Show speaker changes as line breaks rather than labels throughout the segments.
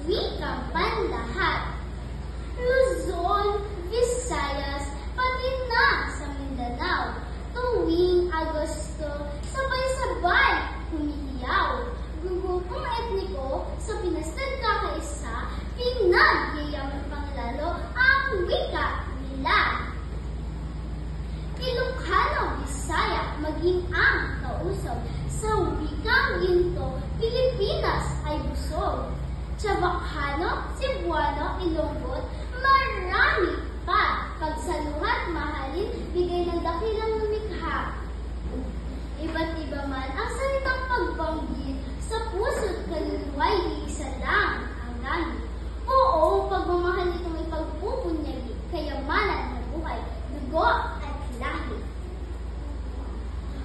wikang panlahat. Luzon, Visayas, pati na sa Mindanao. Tuwing Agosto, sabay-sabay humihiyaw. Grupong etniko sa pinastag kakaisa, pinagyayaman pang lalo ang wika nila. Ilocano, Bisaya, maging ang kausap. Sa wikang ginto, Pilipinas ay busog. Chavacano, Cebuano, Ilongot, marami pa. Pagsaluhat, mahalin, bigay ng dakilang lumikha. Iba't iba man ang salitang pagbanggit, sa puso't kaluluwa'y iisa lang ang langit. Oo, pagmamahal nitong ipagpupunyagi, kayamanan na buhay, dugo at lahi.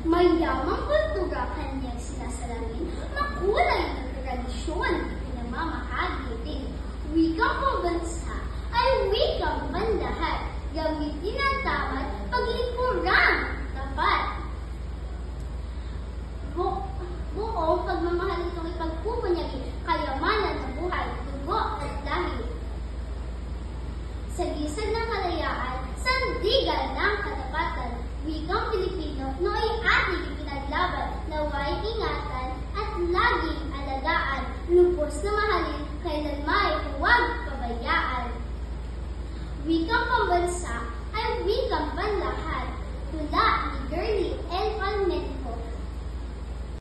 Mayamang kultura kanyang sinasalamin, makulay na tradisyon, pinamamahagi din. Wikang pambansa ay wikang panlahat, gamitin ang tamad, paglingkurang tapat. Buong pagmamahal nitong ipagpupunyagi, kayamanan ng buhay, dugo at lahi. Sa gisag ng kalayaan, sandigan ng katapatan, wikang Pilipino nooy ating ipinaglaban, naway ingatan at laging alagaan, lubos na